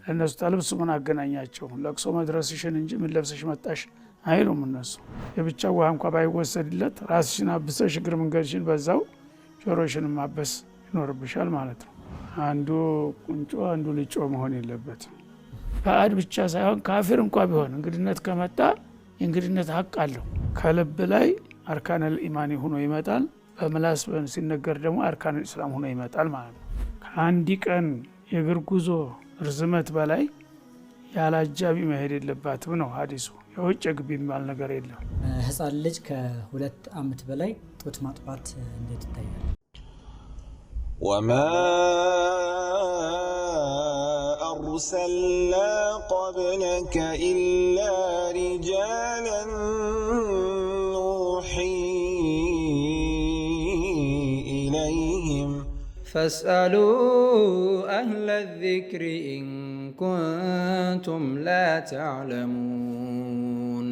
ለነሱ ተልብሱ ምን አገናኛቸው ለቅሶ መድረስሽን እንጂ ምን ለብሰሽ መጣሽ አይሉም እነሱ የብቻ ውሃ እንኳን ባይወሰድለት ራስሽን አብሰሽ እግር መንገድሽን በዛው ጆሮሽን ማበስ ይኖርብሻል ማለት ነው አንዱ ቁንጮ አንዱ ልጮ መሆን የለበትም ባዕድ ብቻ ሳይሆን ካፊር እንኳን ቢሆን እንግዲነት ከመጣ እንግዲነት ሀቅ አለው ከልብ ላይ አርካነል ኢማን ሆኖ ይመጣል በመላስ ሲነገር ደግሞ አርካነል እስላም ሆኖ ይመጣል ማለት ነው ከአንድ ቀን የእግር ጉዞ ርዝመት በላይ ያላጃቢ መሄድ የለባትም ነው ሐዲሱ የውጭ ግቢ የሚባል ነገር የለም ህፃን ልጅ ከ2 ዓመት በላይ ጡት ማጥባት እንዴት ይታያል وما أرسلنا قبلك إلا رجالا نوحي إليهم فاسألوا أهل الذكر إن كنتم لا تعلمون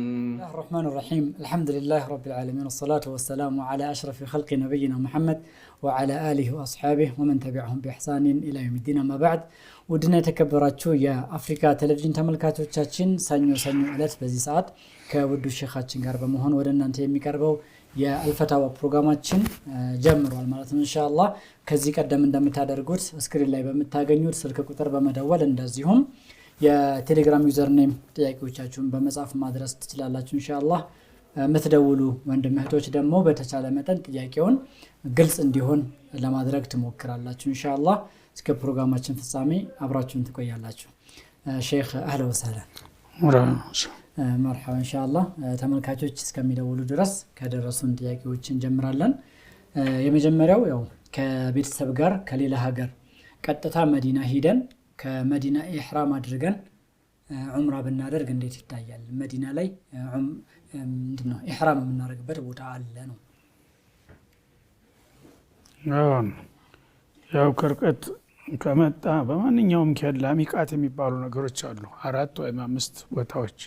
الرحمن الرحيم الحمد لله رب العالمين والصلاة والسلام على أشرف خلق نبينا محمد وعلى آله وأصحابه ومن تبعهم بإحسان إلى يوم الدين أما بعد ودنا تكبراتشو يا أفريكا تلفزيون تملكاتو تشاتشين سانيو إلات بزي ساعات كودو الشيخاتشين قربا مهون ودنا انتهي قربو يا الفتاوى بروغراماتشين جمروا المالتين إن شاء الله كزي قدم እንደምታደርጉት ስክሪን ላይ በመታገኙት ስልክ ቁጥር በመደወል እንደዚሁም የቴሌግራም ዩዘር ኔም ጥያቄዎቻችሁን በመጻፍ ማድረስ ትችላላችሁ ኢንሻአላህ የምትደውሉ ወንድም እህቶች ደግሞ በተቻለ መጠን ጥያቄውን ግልጽ እንዲሆን ለማድረግ ትሞክራላችሁ ኢንሻአላህ እስከ ፕሮግራማችን ፍጻሜ አብራችሁን ትቆያላችሁ ሼክ አህለ ወሰላ መርሐባ ኢንሻአላህ ተመልካቾች እስከሚደውሉ ድረስ ከደረሱን ጥያቄዎችን እንጀምራለን የመጀመሪያው ያው ከቤተሰብ ጋር ከሌላ ሀገር ቀጥታ መዲና ሄደን ከመዲና ኢህራም አድርገን ዑምራ ብናደርግ እንዴት ይታያል መዲና ላይ ምንድነው ኢህራም የምናደርግበት ቦታ አለ ነው ያው ከርቀት ከመጣ በማንኛውም ኬላ ሚቃት የሚባሉ ነገሮች አሉ 4 ወይም 5 ቦታዎች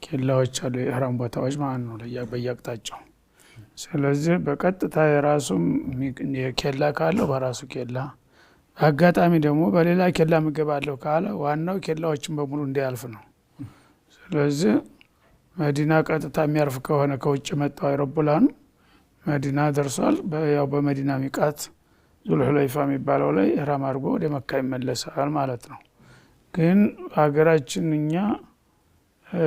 ኬላዎች አሉ የኢህራም ቦታዎች ማለት ነው በየአቅጣጫው ስለዚህ በቀጥታ የራሱም የኬላ ካለው በራሱ ኬላ አጋጣሚ ደግሞ በሌላ ኬላ መገባለው ካለ ዋናው ኬላዎችን በሙሉ እንዲያልፍ ነው ስለዚህ መዲና ቀጥታ የሚያርፍ ከሆነ ከውጭ መጣው አይሮፕላን መዲና ደርሷል ያው በመዲና ሚቃት ዙልሁለይፋ የሚባለው ላይ ኢህራም አድርጎ ወደ መካ ይመለሳል ማለት ነው ግን ሀገራችን እኛ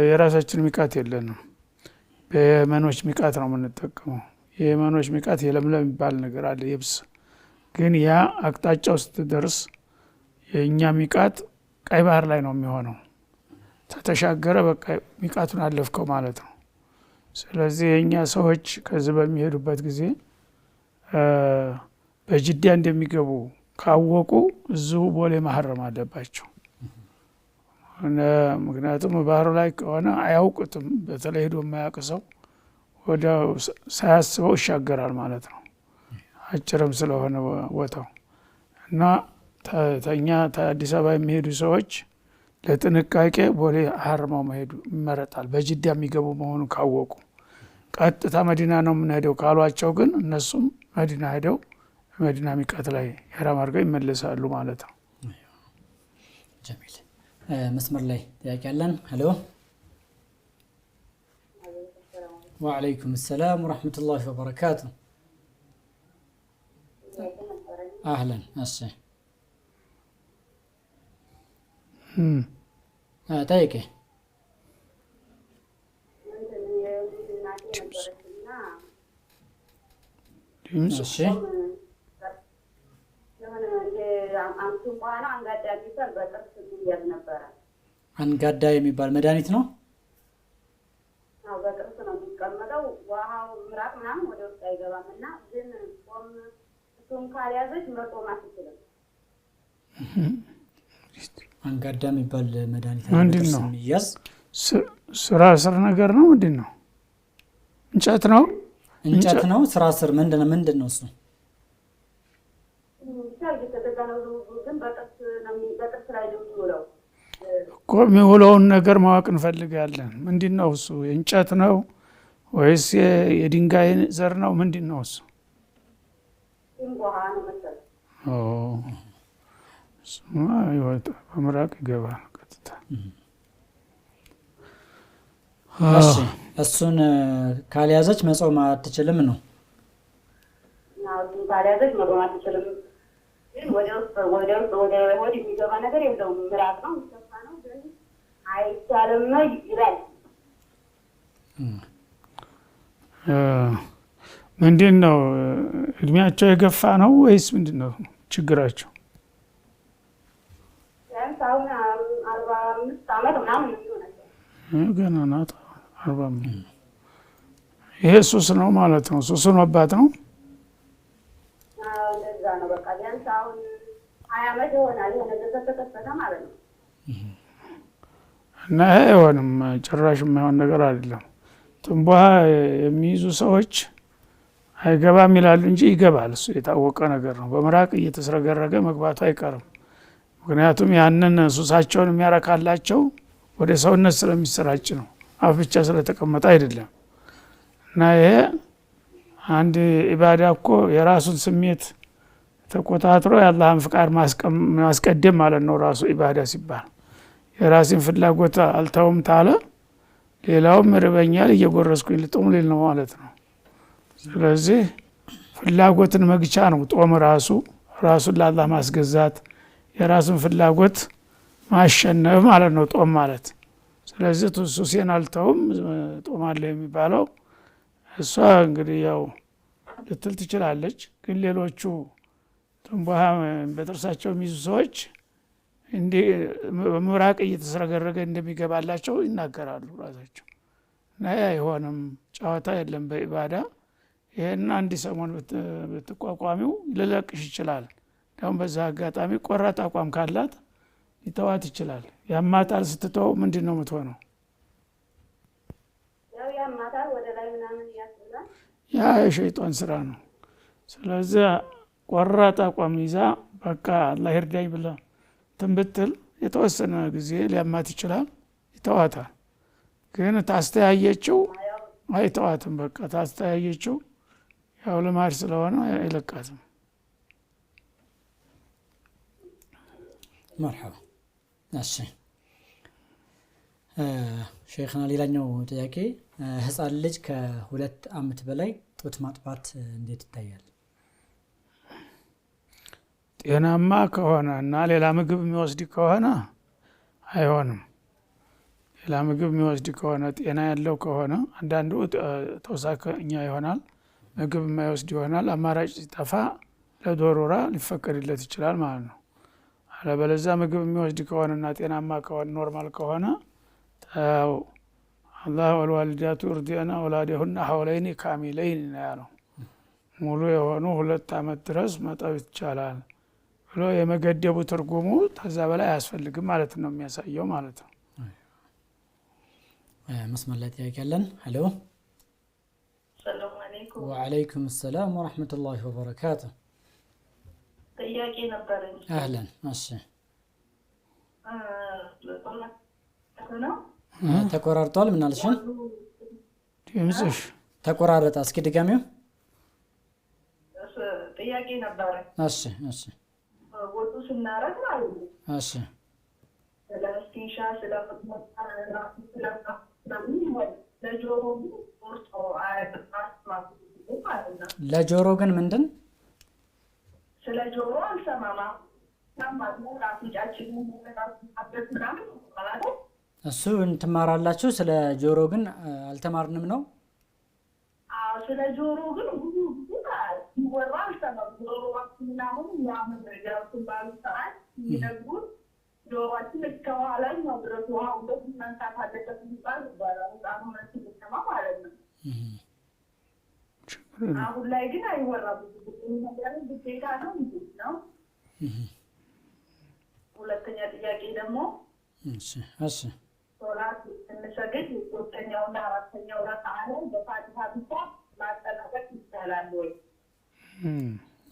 የራሳችን ሚቃት የለንም በየመኖች ሚቃት ነው የምንጠቀመው የየመኖች ሚቃት የለምለም የሚባል ነገር አለ የብስ ግን ያ አቅጣጫው ስትደርስ የኛ ሚቃት ቀይ ባህር ላይ ነው የሚሆነው ተተሻገረ በቃ ሚቃቱን አለፍከው ማለት ነው ስለዚህ የኛ ሰዎች ከዚህ በሚሄዱበት ጊዜ በጅዳ እንደሚገቡ ካወቁ እዚሁ ቦሌ ማህረም አለባቸው ምክንያቱም ባህሩ ላይ ከሆነ አያውቁትም በተለይ ሄዶ የማያውቅ ሰው ወደ ሳያስበው ይሻገራል ማለት ነው አጭርም ስለሆነ ቦታው እና ተኛ አዲስ አበባ የሚሄዱ ሰዎች ለጥንቃቄ ቦሌ ሀርማው መሄዱ ይመረጣል በጅዳ የሚገቡ መሆኑን ካወቁ ቀጥታ መዲና ነው የምንሄደው ካሏቸው ግን እነሱም መዲና ሄደው መዲና ሚቃት ላይ ኢህራም አድርገው ይመለሳሉ ማለት ነው ጀሚል መስመር ላይ ጥያቄ አለን ሄሎ ወአለይኩም ሰላም ወራህመቱላሂ ወበረካቱ اهلا اسي طيب እሺ አንጋዳ የሚባል መድኃኒት ነው አው በቅርስ ነው የሚቀመጠው ውሃው ምራቅ ምናምን ወደ ውስጥ አይገባምና ግን ቆም ሱም ካሊያዘች መቆም አትችልም አንጋዳ የሚባል መድኃኒት ምንድነው ስራ ነገር ነው ምንድነው እንጨት ነው ስራ ስር ምንድነው እሱ የሚውለውን ነገር ማወቅ እንፈልጋለን ምንድነው እሱ እንጨት ነው ወይስ የድንጋይ ዘር ነው ምንድነው እሱ ይወጣ በምራቅ ይገባል ቀጥታ። እሺ እሱን ካልያዘች መጾም አትችልም ነው? እሱን ካልያዘች መጾም አትችልም። ግን ወደ ሆድ የሚገባ ነገር የለውም። ምራቅ ነው የሚሰፋ ነው። ግን አይቻልም ይላል። ምንድን ነው እድሜያቸው የገፋ ነው ወይስ ምንድን ነው ችግራቸው? ቢያንስ አሁን 45 ዓመት ምናምን ይሆናል። ገና ናት 45። ይሄ ሱስ ነው ማለት ነው። ሱስ ሆኖባት ነው። እንደዛ ነው በቃ ቢያንስ አሁን 20 ዓመት ይሆናል። የሆነ ነገር ተከሰተ ማለት ነው። እና ይሄ አይሆንም፣ ጭራሽ የማይሆን ነገር አይደለም። ትንቧ የሚይዙ ሰዎች አይገባም ይላሉ እንጂ ይገባል። እሱ የታወቀ ነገር ነው። በምራቅ እየተስረገረገ መግባቱ አይቀርም። ምክንያቱም ያንን ሱሳቸውን የሚያረካላቸው ወደ ሰውነት ስለሚሰራጭ ነው፣ አፍ ብቻ ስለተቀመጠ አይደለም። እና ይሄ አንድ ኢባዳ እኮ የራሱን ስሜት ተቆጣጥሮ የአላህን ፍቃድ ማስቀደም ማለት ነው። ራሱ ኢባዳ ሲባል የራሴን ፍላጎት አልተውም ታለ ሌላውም ርበኛል እየጎረስኩኝ ልጦም ሊል ነው ማለት ነው። ስለዚህ ፍላጎትን መግቻ ነው ጦም ራሱ ራሱን ለአላህ ማስገዛት የራሱን ፍላጎት ማሸነፍ ማለት ነው ጦም ማለት። ስለዚህ ሱሴን አልተውም ጦማለሁ የሚባለው እሷ እንግዲህ ያው ልትል ትችላለች። ግን ሌሎቹ ትንቧሃ በጥርሳቸው የሚይዙ ሰዎች እንዲህ ምራቅ እየተስረገረገ እንደሚገባላቸው ይናገራሉ ራሳቸው። እና አይሆንም፣ ጨዋታ የለም በኢባዳ። ይሄን አንድ ሰሞን ብትቋቋሚው ልለቅሽ ይችላል። ደግሞ በዛ አጋጣሚ ቆራጥ አቋም ካላት ሊተዋት ይችላል። ያማታል። ስትተው ምንድን ነው የምትሆነው? ያው ያማታል፣ ወደ ላይ ምናምን ያስብላል። ያ የሸይጣን ስራ ነው። ስለዚህ ቆራጥ አቋም ይዛ በቃ አላህ ይርዳኝ ብላ ትንብትል የተወሰነ ጊዜ ሊያማት ይችላል፣ ይተዋታል። ግን ታስተያየችው አይተዋትም። በቃ ታስተያየችው ያው ልማድ ስለሆነ አይለቃትም። መርሐባ። እሺ ሼኽና ሌላኛው ጥያቄ ህፃን ልጅ ከ2 ዓመት በላይ ጡት ማጥባት እንዴት ይታያል? ጤናማ ከሆነ እና ሌላ ምግብ የሚወስድ ከሆነ አይሆንም። ሌላ ምግብ የሚወስድ ከሆነ ጤና ያለው ከሆነ አንዳንዱ ተውሳከኛ ይሆናል፣ ምግብ የማይወስድ ይሆናል። አማራጭ ሲጠፋ ለዶሮራ ሊፈቀድለት ይችላል ማለት ነው። አለበለዚያ ምግብ የሚወስድ ከሆነና ጤናማ ከሆነ ኖርማል ከሆነ አላህ ወልዋሊዳቱ ዩርዲዕነ አውላደሁነ ሐውለይኒ ካሚለይን ነው ያለው። ሙሉ የሆኑ 2 ዓመት ድረስ መጠብ ይቻላል ብሎ የመገደቡ ትርጉሙ ከዛ በላይ አያስፈልግም ማለት ነው የሚያሳየው ማለት ነው። መስመር ላይ ጥያቄ አለን። ሄሎ ሰላም አለይኩም። ወአለይኩም ሰላም ወራህመቱላሂ ወበረካቱ። ጥያቄ ነበረኝ። አህለን። እሺ ተቆራርጧል። ምን አልሽን? ድምፅሽ ተቆራረጠ። እስኪ ድጋሚው። ጥያቄ ነበረ። እሺ እሺ ወጡ ስናረግ ማለት ነው። እሺ ስለ ስቲሻ ስለ ለጆሮ ቁርጦ ለጆሮ ግን ምንድን ስለ ጆሮ አልሰማማ እሱ እንትማራላችሁ። ስለ ጆሮ ግን አልተማርንም ነው። ስለ ጆሮ ግን ብዙ ይወራ አልሰማም። ጆሮ ምናምን ምናምን ነገሮችን ባሉ ሰዓት ይነግሩን ጆሮአችን እስከኋላኛው ድረስ ውሃ ሁለት መንሳት አለበት የሚባል ይባላል። አሁን ስንሰማ ማለት ነው። አሁን ላይ ግን አይወራም። ነገር ግዴታ ነው እንዴት ነው? ሁለተኛ ጥያቄ ደግሞ እሺ እሺ ሶላት ስንሰግድ ሶስተኛውና አራተኛው ረካዓ ላይ በፋቲሃ ብቻ ማጠናቀቅ ይቻላል ወይ?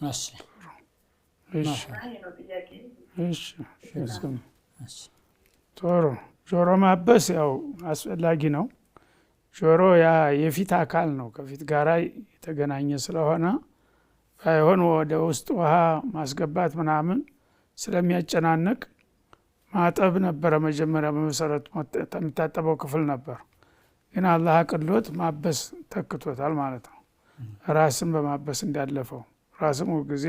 እሺ እሺ እሺ እሺ ጥሩ። ጆሮ ማበስ ያው አስፈላጊ ነው። ጆሮ ያ የፊት አካል ነው፣ ከፊት ጋራ የተገናኘ ስለሆነ ባይሆን ወደ ውስጥ ውሃ ማስገባት ምናምን ስለሚያጨናንቅ ማጠብ ነበረ መጀመሪያ በመሰረቱ የሚታጠበው ክፍል ነበር። ግን አላህ አቅሎት ማበስ ተክቶታል ማለት ነው። ራስን በማበስ እንዳለፈው ራስም ጊዜ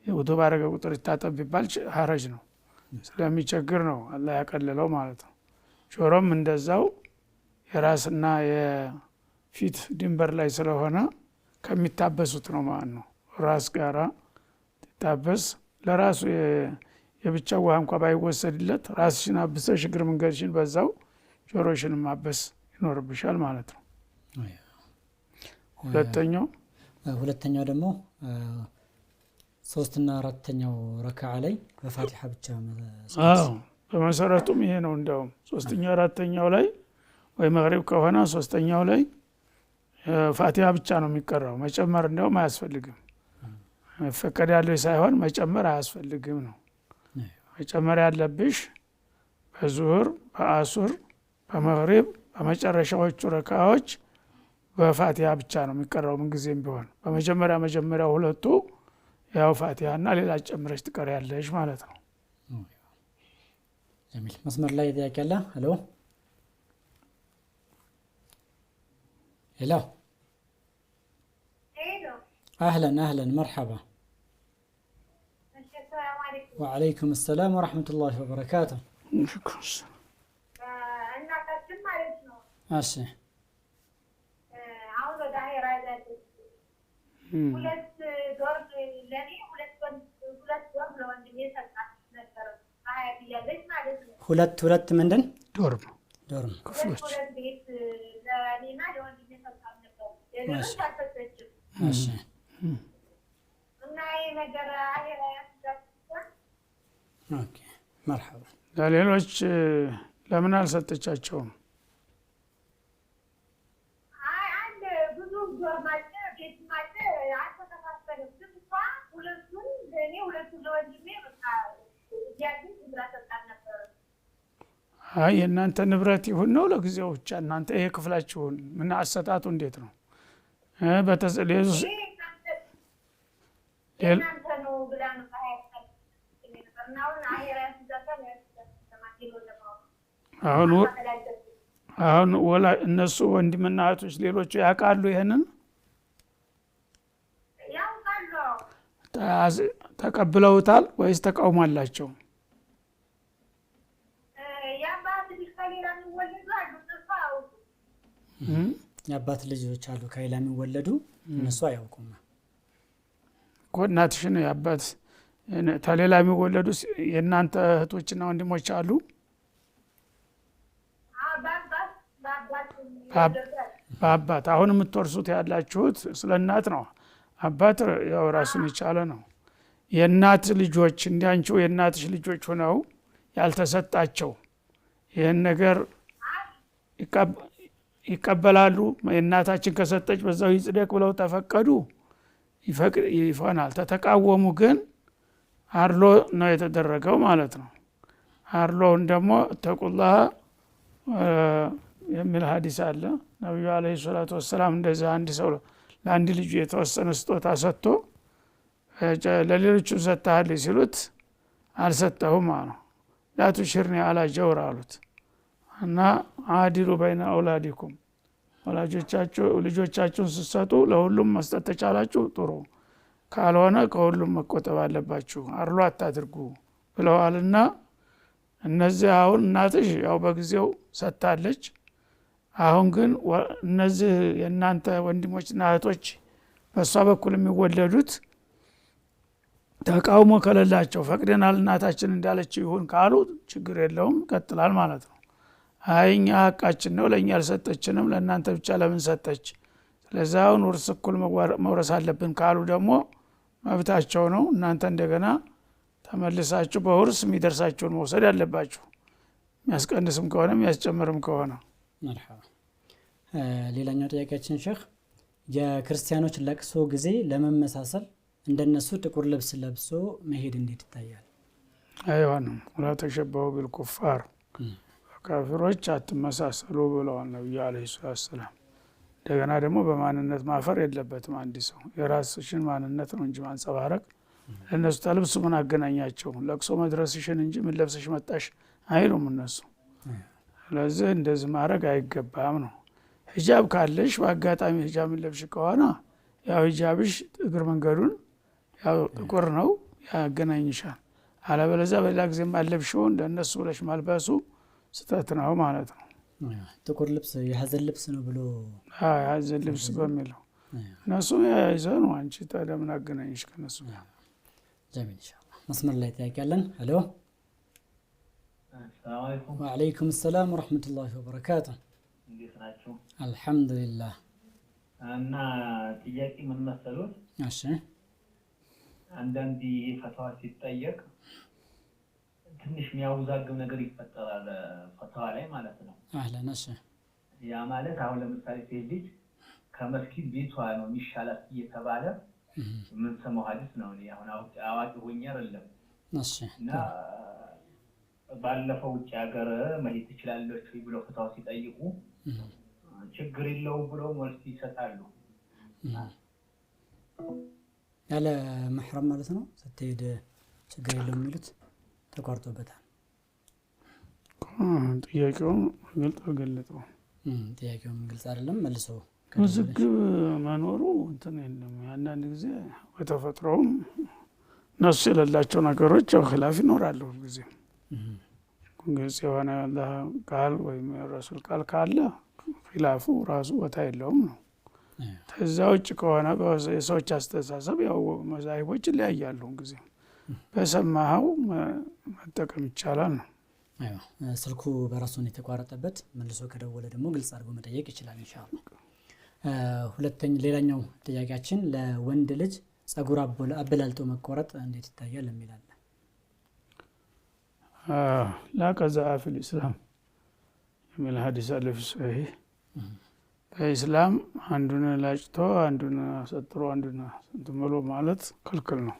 ውዱ ባረገ ቁጥር ይታጠብ ቢባል ሀረጅ ነው፣ ስለሚቸግር ነው አላህ ያቀለለው ማለት ነው። ጆሮም እንደዛው የራስና የፊት ድንበር ላይ ስለሆነ ከሚታበሱት ነው ማለት ነው። ራስ ጋራ ትታበስ ለራሱ የብቻ ውሃ እንኳ ባይወሰድለት ራስሽን አብሰሽ እግር መንገድሽን በዛው ጆሮሽን ማበስ ይኖርብሻል ማለት ነው። ሁለተኛው ደግሞ 3ና 4ኛው ረካዓ ላይ በፋቲሃ ብቻ በመሰረቱም ይሄ ነው። እንዲያውም 3ኛው 4ኛው ላይ ወይ መግሪብ ከሆነ 3ኛው ላይ ፋቲሃ ብቻ ነው የሚቀራው። መጨመር እንዲያውም አያስፈልግም። መፈቀድ ያለው ሳይሆን መጨመር አያስፈልግም ነው። መጨመር ያለብሽ በዙሁር፣ በአሱር፣ በመግሪብ በመጨረሻዎቹ ረካዎች በፋቲሃ ብቻ ነው የሚቀራው። ምንጊዜም ቢሆን በመጀመሪያ ሁለቱ ያው ፋቲሃና ሌላ ጨምረሽ ትቀሪያለሽ ማለት ነው። ጀሚል መስመር ላይ ጥያቄ አለ። ሄሎ ሄሎ አህለን መርሐባ። ወዓለይኩም ሰላም ወረሕመቱላሂ ወበረካቱሁ። እናታችን ማለት ነው እሺ አሁን ወደ አሄራ ያለች ሁለት ዶርም ለኔ ሁለት ዶርም ለወንድሜ ሰጣት ነበር። አያት እያለች ማለት ነው። ሁለት ምንድን ዶርም ክፍሎች ሁለት ቤት ለኔና ለወንድሜ ሰጣት ነበር። ለሌሎች አልሰጠችም። እሺ እና ይሄ ነገር አሄራ ያስደስታል። ኦኬ መርሐባ። ለሌሎች ለምን አልሰጠቻቸውም? አንድ ብዙ ዶርም አለ፣ ቤት አለ፣ አልተከፋፈለም። ስንቷ ሁለቱን ለኔ ሁለቱን ለወንድሜ በቃ ያችን ብላ ሰጣት ነበር። የእናንተ ንብረት ይሁን ነው ለጊዜው ብቻ እናንተ ይሄ ክፍላችሁን ምን አሰጣጡ እንዴት ነው? በተለይዙ እናንተ ነው ብላ ነው አሁን ወላ እነሱ ወንድምና እህቶች ሌሎቹ ያውቃሉ ይሄንን? ተቀብለውታል ወይስ ተቃውሟላቸው? የአባት ልጆች አሉ ከሌላ የሚወለዱ እነሱ አያውቁም እኮ። እናትሽን የአባት ተሌላ የሚወለዱ የእናንተ እህቶችና ወንድሞች አሉ? በአባት አሁን የምትወርሱት ያላችሁት ስለ እናት ነው። አባት ያው ራሱን የቻለ ነው። የእናት ልጆች እንዲያንቺው የእናትሽ ልጆች ሆነው ያልተሰጣቸው ይህን ነገር ይቀበላሉ? የእናታችን ከሰጠች በዛው ይጽደቅ ብለው ተፈቀዱ ይሆናል። ተተቃወሙ ግን አርሎ ነው የተደረገው ማለት ነው። አርሎውን ደግሞ ተቁላህ የሚል ሀዲስ አለ። ነቢዩ አለይሂ ሰላቱ ወሰላም እንደዛ አንድ ሰው ለአንድ ልጁ የተወሰነ ስጦታ ሰጥቶ ለሌሎቹም ሰጥተሃል ሲሉት አልሰጠሁም አሉ። ላቱሽርኒ አላ ጀውር አሉት እና አዲሉ በይነ አውላዲኩም ልጆቻችሁን ስትሰጡ ለሁሉም መስጠት ተቻላችሁ ጥሩ፣ ካልሆነ ከሁሉም መቆጠብ አለባችሁ፣ አርሎ አታድርጉ ብለዋልና እነዚህ አሁን እናትሽ ያው በጊዜው ሰጥታለች። አሁን ግን እነዚህ የእናንተ ወንድሞችና እህቶች በእሷ በኩል የሚወለዱት ተቃውሞ ከሌላቸው ፈቅደናል እናታችን እንዳለችው ይሁን ካሉ ችግር የለውም ይቀጥላል ማለት ነው። አይ እኛ ሀቃችን ነው ለእኛ አልሰጠችንም ለእናንተ ብቻ ለምን ሰጠች፣ ስለዚህ አሁን ውርስ እኩል መውረስ አለብን ካሉ ደግሞ መብታቸው ነው። እናንተ እንደገና ተመልሳችሁ በውርስ የሚደርሳችሁን መውሰድ አለባችሁ፣ የሚያስቀንስም ከሆነ የሚያስጨምርም ከሆነ። መርሐባ። ሌላኛው ጥያቄያችን ሼህ የክርስቲያኖች ለቅሶ ጊዜ ለመመሳሰል እንደነሱ ጥቁር ልብስ ለብሶ መሄድ እንዴት ይታያል? አይሆንም። ወላ ተሸበሁ ቢልኩፋር ካፊሮች አትመሳሰሉ ብለዋል ነብዩ አለይሂ ሰላም። እንደገና ደግሞ በማንነት ማፈር የለበትም። አንድ ሰው የራስሽን ማንነት ነው እንጂ ማንጸባረቅ እነሱ ተልብስ ምን አገናኛቸው? ለቅሶ መድረስሽን እንጂ ምን ለብሰሽ መጣሽ አይሉም እነሱ። ስለዚህ እንደዚህ ማድረግ አይገባም ነው። ሂጃብ ካለሽ በአጋጣሚ ሂጃብ ለብሽ ከሆነ ያው ሂጃብሽ እግር መንገዱን ያው ጥቁር ነው ያገናኝሻል። አለበለዚያ በሌላ ጊዜም አለብሽው እንደነሱ ብለሽ ማልበሱ ስተት ነው ማለት ነው። ጥቁር ልብስ የሀዘን ልብስ ነው ብሎ የሀዘን ልብስ በሚለው እነሱ ያይዘው ነው። አንቺ ታዲያ ምን አገናኝሽ ከነሱ ጋር? ጀሚል ኢንሻአላህ። መስመር ላይ ጥያቄ አለን። ሄሎ ሰላም አለይኩም። ወአለይኩም ሰላም ወራህመቱላሂ ወበረካቱ። እንዴት ናችሁ? አልሐምዱሊላህ። እና ጥያቄ ምን መሰሉት? እሺ አንዳንድ ፈተዋ ሲጠየቅ ትንሽ የሚያወዛግብ ነገር ይፈጠራል ፈተዋ ላይ ማለት ነው። አህለን። እሺ ያ ማለት አሁን ለምሳሌ ሴት ልጅ ከመስጊድ ቤቷ ነው የሚሻላት እየተባለ የምንሰማው ሐዲስ ነው። እኔ አሁን አዋቂ ሆኜ አይደለም። እሺ እና ባለፈው ውጭ ሀገር መሄድ ትችላለች ወይ ብለው ፈተዋ ሲጠይቁ ችግር የለውም ብለው መልስ ይሰጣሉ። ያለ መህረም ማለት ነው ስትሄድ ችግር የለውም የሚሉት ተቋርጦበታል። ጥያቄውም ግልጽ አልገለጠው። ጥያቄውም ግልጽ አይደለም። መልሶ ውዝግብ መኖሩ እንትን የለም። አንዳንድ ጊዜ በተፈጥሮውም እነሱ የሌላቸው ነገሮች ያው ኺላፍ ይኖራሉ። ጊዜ ግልጽ የሆነ አላህ ቃል ወይም የረሱል ቃል ካለ ኺላፉ ራሱ ቦታ የለውም ነው። ከዛ ውጭ ከሆነ የሰዎች አስተሳሰብ ያው መዛሂቦች ይለያያሉ። ጊዜ በሰማኸው መጠቀም ይቻላል ነው። አይዋ ስልኩ በራሱን የተቋረጠበት መልሶ ከደወለ ደግሞ ግልጽ አድርጎ መጠየቅ ይችላል ኢንሻአላህ። ሌላኛው ጥያቄያችን ለወንድ ልጅ ጸጉር አበላልጦ መቆረጥ እንዴት ይታያል የሚላል። ላቀዛ ፊል ኢስላም የሚል ሐዲስ አለ ፊ ሶሒህ። በኢስላም አንዱን ላጭቶ አንዱን አሰጥሮ አንዱን እንትን ብሎ ማለት ክልክል ነው።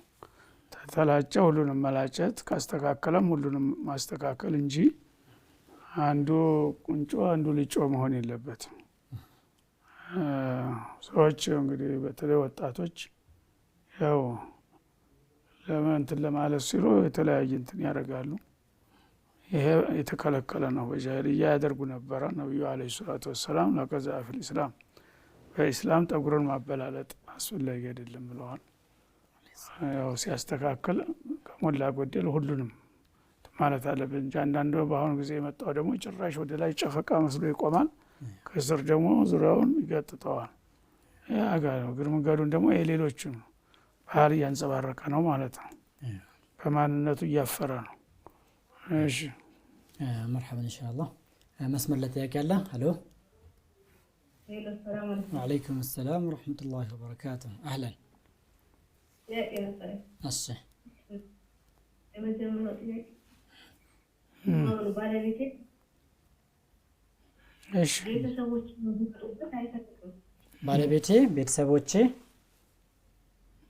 ተላጨ ሁሉንም መላጨት፣ ካስተካከለም ሁሉንም ማስተካከል እንጂ አንዱ ቁንጮ አንዱ ልጮ መሆን የለበትም። ሰዎች እንግዲህ በተለይ ወጣቶች ያው ለማንትን ለማለት ሲሉ የተለያየ እንትን ያደርጋሉ። ይሄ የተከለከለ ነው። በጃሂልያ ያደርጉ ነበረ። ነብዩ አለይሂ ሰላቱ ወሰላም ለቀዛ ፊል ኢስላም በኢስላም ጠጉርን ማበላለጥ አስፈላጊ አይደለም ብለዋል። ያው ሲያስተካክል ከሞላ ጎደል ሁሉንም ማለት አለብን እንጂ አንዳንዱ በአሁኑ ጊዜ የመጣው ደግሞ ጭራሽ ወደ ላይ ጨፈቃ መስሎ ይቆማል፣ ከስር ደግሞ ዙሪያውን ይገጥጠዋል። ያ ጋር ነው። እግር መንገዱን ደግሞ የሌሎችን ባህል እያንጸባረቀ ነው ማለት ነው። በማንነቱ እያፈረ ነው። እሺ መርሐባ ኢንሻአላህ። መስመር ላይ ጥያቄ አለ። ሄሎ ሰላም አለይኩም። ወአለይኩም ሰላም ወራህመቱላሂ ወበረካቱ። አህለን። ጥያቄ ነበረ። እሺ የመጀመሪያው ጥያቄ አሁን ባለቤቴ እሺ ቤተሰቦች እንዲመጡበት አይፈልግም። ባለቤቴ ቤተሰቦቼ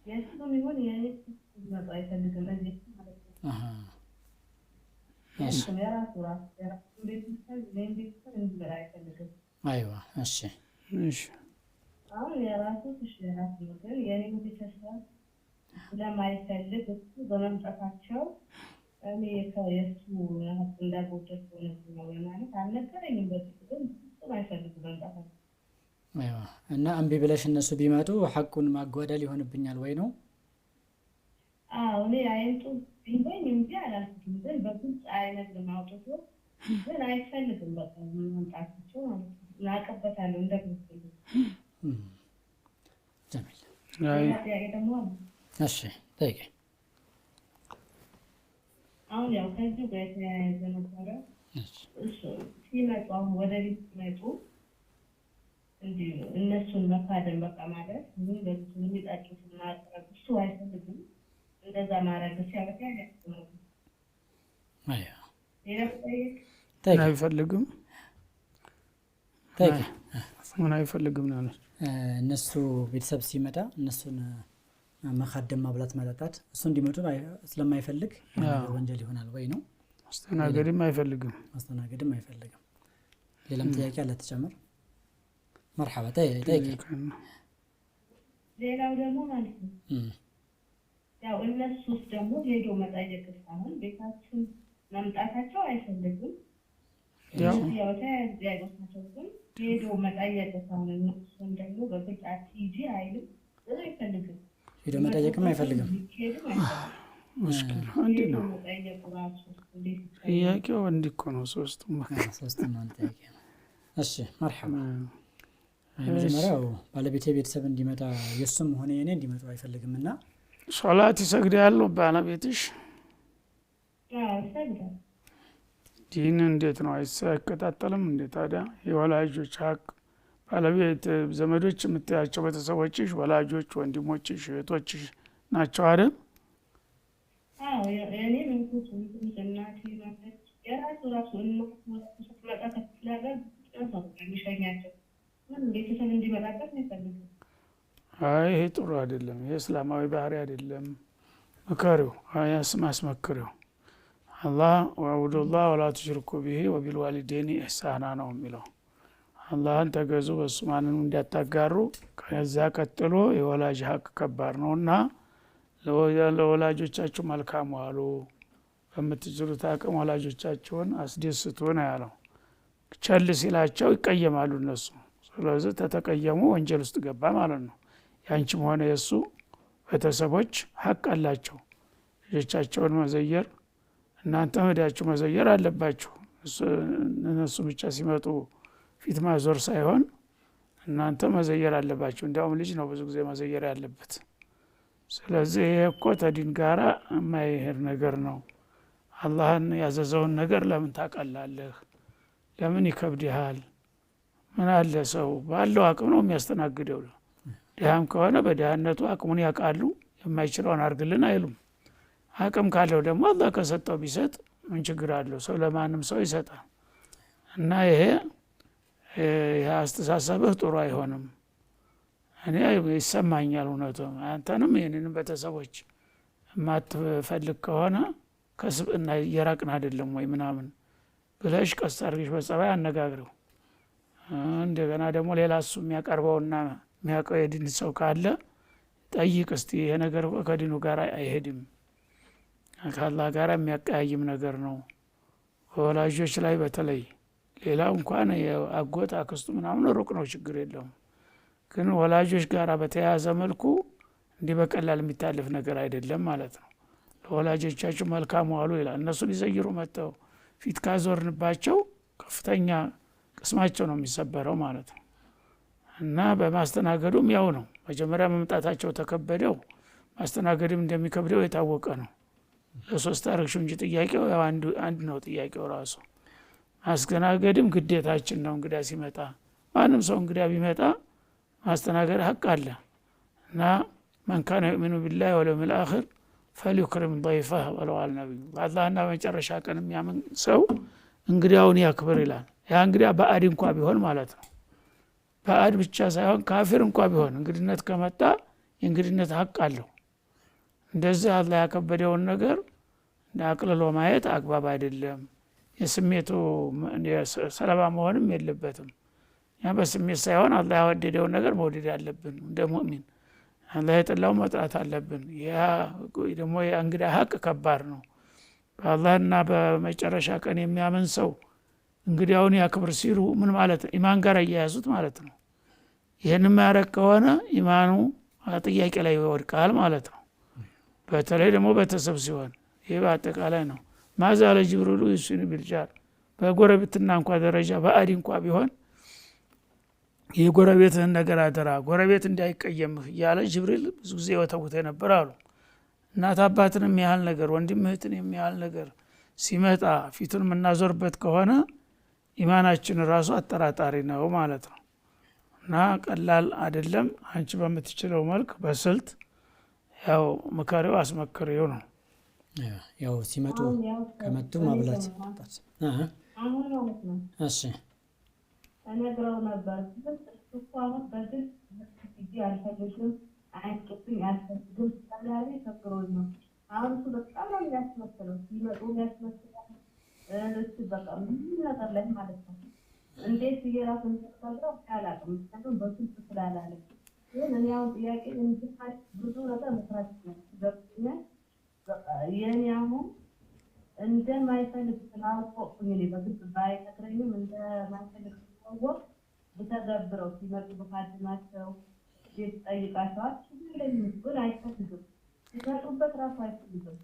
የእሱም ይሁን የእኔ እንዲመጡ አይፈልግም። እዚህ ማለት ነው። እሺ የራሱ ቤተሰብ እኔም ቤተሰብ እንዲመጣ አይፈልግም። አይዋ እሺ እሺ አሁን የራሱ የራሱ ግን የእኔ ቤተሰብ ስለማይፈልግ እሱ በመምጣታቸው እኔ የእሱ ሀቅ እንዳጎደልኩ ነው ማለት አልነገረኝም። በፊት ግን እሱም አይፈልግም መምጣታቸው። አይዋ እና እምቢ ብለሽ እነሱ ቢመጡ ሐቁን ማጓደል ይሆንብኛል ወይ ነው? አዎ እኔ አይንጡ ቢንበኝ እንጂ አላልኩትም። ግን በግልጽ አይነግርም አውጥቶ ግን አይፈልግም በቃ መምጣታቸው ማለት ነው። እናውቅበታለሁ እንደምትፈልግ። ጀሚል ሌላ ጥያቄ ደግሞ አለ። እሺ ጠይቄ። አሁን ያው ከዚህ ጋር የተያያዘ ነበረ። እሱ ሲመጡ አሁን ወደ ቤት ሲመጡ እንዲህ እነሱን መካደም በቃ ማለት ምን በሱ የሚጣጩትን ማቅረብ እሱ አይፈልግም። እንደዛ ማድረግ ሲያበቃ ያለው አይዋ ሌላ ጠይቅ ጠይቄ አይፈልግም። ጠይቄ ምን አይፈልግም ነው? እነሱ ቤተሰብ ሲመጣ እነሱን መካደም ማብላት ማጠጣት እሱ እንዲመጡ ስለማይፈልግ ወንጀል ይሆናል ወይ ነው? ማስተናገድም አይፈልግም። ማስተናገድም አይፈልግም። ሌላም ጥያቄ አለ ተጨምር? መርሐባ ጠይቄ። ሌላው ደግሞ ማለት ነው ያው እነሱስ ደግሞ ሄዶ መጠየቅ ሳይሆን ቤታችን መምጣታቸው አይፈልግም። ያው ተያያዝያቸው ግን ሄዶ መጠየቅ ሳይሆን እነሱም ደግሞ በግልጽ አትሂጂ አይልም፣ አይፈልግም። ሄዶ መጠየቅም አይፈልግም። ሙሽኪል አንድ ነው ጥያቄው። እንዲህ እኮ ነው ሶስቱም ጥያቄ። እሺ መርሐባ። መጀመሪያው ባለቤቴ ቤተሰብ እንዲመጣ የሱም ሆነ የኔ እንዲመጡ አይፈልግም እና ሶላት ይሰግዳሉ ባለቤትሽ? ዲን እንዴት ነው አይከታተልም እንዴ ታዲያ? የወላጆች ሀቅ ባለቤት ዘመዶች የምታያቸው ቤተሰቦችሽ ወላጆች፣ ወንድሞችሽ፣ እህቶችሽ ናቸው አይደል? እኔ ምንኩት እናቴ ማለት የራሱ ራሱ ስትመጣ ከፍላገር የሚሸኛቸው ቤተሰብ እንዲመጣበት አይፈልግም። አይ ይሄ ጥሩ አይደለም። ይሄ እስላማዊ ባህሪ አይደለም። ምከሪው፣ አስመክሪው። አላህ ወአቡዱላህ ወላ ቱሽሪኩ ቢሂ ወቢልዋሊደይኒ ኢሕሳና ነው የሚለው። አላህን ተገዙ በሱ ማንንም እንዳታጋሩ። ከዛ ቀጥሎ የወላጅ ሀቅ ከባድ ነውና ለወላጆቻችሁ መልካም ዋሉ፣ በምትችሉት አቅም ወላጆቻችሁን አስደስቱ ነው ያለው። ቸል ሲላቸው ይቀየማሉ እነሱ። ስለዚህ ተተቀየሙ ወንጀል ውስጥ ገባ ማለት ነው። ያንቺም ሆነ የሱ ቤተሰቦች ሀቅ አላቸው ልጆቻቸውን መዘየር። እናንተ ሄዳችሁ መዘየር አለባችሁ። እነሱ ብቻ ሲመጡ ፊት ማዞር ሳይሆን እናንተ መዘየር አለባችሁ። እንዲያውም ልጅ ነው ብዙ ጊዜ መዘየር ያለበት። ስለዚህ ይሄ እኮ ተዲን ጋራ የማይሄድ ነገር ነው። አላህን ያዘዘውን ነገር ለምን ታቀላለህ? ለምን ይከብድሃል? ምን አለ ሰው ባለው አቅም ነው የሚያስተናግደው። ድሃም ከሆነ በድሃነቱ አቅሙን ያውቃሉ። የማይችለውን አድርግልን አይሉም። አቅም ካለው ደግሞ አላህ ከሰጠው ቢሰጥ ምን ችግር አለው? ሰው ለማንም ሰው ይሰጣል። እና ይሄ አስተሳሰብህ ጥሩ አይሆንም። እኔ ይሰማኛል እውነቱ። አንተንም ይህንንም ቤተሰቦች የማትፈልግ ከሆነ ከስብዕና እየራቅን አይደለም ወይ ምናምን ብለሽ ቀስ አድርገሽ በጸባይ አነጋግረው። እንደገና ደግሞ ሌላ እሱ የሚያቀርበውና የሚያውቀው የዲን ሰው ካለ ጠይቅ እስቲ። ይሄ ነገር ከዲኑ ጋር አይሄድም፣ ከአላህ ጋር የሚያቀያይም ነገር ነው። በወላጆች ላይ በተለይ ሌላው እንኳን አጎት አክስቱ ምናምን ሩቅ ነው ችግር የለውም። ግን ወላጆች ጋር በተያያዘ መልኩ እንዲህ በቀላል የሚታለፍ ነገር አይደለም ማለት ነው። ለወላጆቻቸው መልካም ዋሉ ይላል። እነሱ ሊዘይሩ መጥተው ፊት ካዞርንባቸው ከፍተኛ ቅስማቸው ነው የሚሰበረው ማለት ነው። እና በማስተናገዱም ያው ነው። መጀመሪያ መምጣታቸው ተከበደው ማስተናገድም እንደሚከብደው የታወቀ ነው። ለሶስት አረግሽው እንጂ ጥያቄው ያው አንድ ነው። ጥያቄው ራሱ ማስተናገድም ግዴታችን ነው። እንግዳ ሲመጣ ማንም ሰው እንግዳ ቢመጣ ማስተናገድ ሀቅ አለ እና መን ካነ ዩእሚኑ ቢላሂ ወልየውሚል አኺር ፈሊዩክሪም ضይፈህ ብለዋል ነቢዩ። በአላህና በመጨረሻ ቀን የሚያምን ሰው እንግዳውን ያክብር ይላል። ያ እንግዳ ባዕድ እንኳ ቢሆን ማለት ነው። ባዕድ ብቻ ሳይሆን ካፊር እንኳ ቢሆን እንግድነት ከመጣ የእንግድነት ሀቅ አለው። እንደዚህ አላህ ያከበደውን ነገር አቅልሎ ማየት አግባብ አይደለም። የስሜቱ ሰለባ መሆንም የለበትም። ያ በስሜት ሳይሆን አላህ ያወደደውን ነገር መውደድ አለብን። እንደ ሙእሚን አላህ የጠላውን መጥላት አለብን። ያ ደግሞ የእንግዳ ሀቅ ከባድ ነው። በአላህና በመጨረሻ ቀን የሚያምን ሰው እንግዲያውን ያክብር ሲሉ ምን ማለት ነው? ኢማን ጋር እያያዙት ማለት ነው። ይህን ማያረግ ከሆነ ኢማኑ ጥያቄ ላይ ይወድቃል ማለት ነው። በተለይ ደግሞ ቤተሰብ ሲሆን ይህ በአጠቃላይ ነው። ማዛለ ጅብሪሉ ዩሲኒ ቢልጃር በጎረቤትና እንኳ ደረጃ በአዲ እንኳ ቢሆን የጎረቤትህን ነገር አደራ፣ ጎረቤት እንዳይቀየምህ እያለ ጅብሪል ብዙ ጊዜ ወተውተ ነበር አሉ። እናት አባትን የሚያህል ነገር ወንድም እህትን የሚያህል ነገር ሲመጣ ፊቱን የምናዞርበት ከሆነ ኢማናችን ራሱ አጠራጣሪ ነው ማለት ነው። እና ቀላል አይደለም። አንቺ በምትችለው መልክ በስልት ያው ምከሪው አስመክሪው ነው። ያው ሲመጡ ከመጡ ማብላት አሁን ማለት ነው። እሺ እነግረው ነበር እሱ አሁን በግልጽ ጊዜ አልፈልግም፣ አይንቅብኝ አልፈልግም ተላሪ ተብሮኝ ነው። አሁን እሱ በጣም ነው የሚያስመስለው። ሲመጡ የሚያስመስላል እሱ በቃ ምን ነገር ላይ ማለት ነው። እንዴት የራሱን ተቀበለው አላውቅም። ምክንያቱም በስልክ ስላላለ ግን እኔ አሁን ጥያቄ እንድትፋል ብዙ ነገር መስራት ነው ገብቶኛል። በቃ የኔ አሁን እንደማይፈልግ ስላወቅኩኝ እኔ በግድ ባይቀጥረኝም እንደማይፈልግ ስላወቅ ብተገብረው ሲመጡ በካድናቸው ቤት ጠይቃቸዋል ሲለኝም ግን አይፈልግም ሲመጡበት ራሱ አይፈልግም።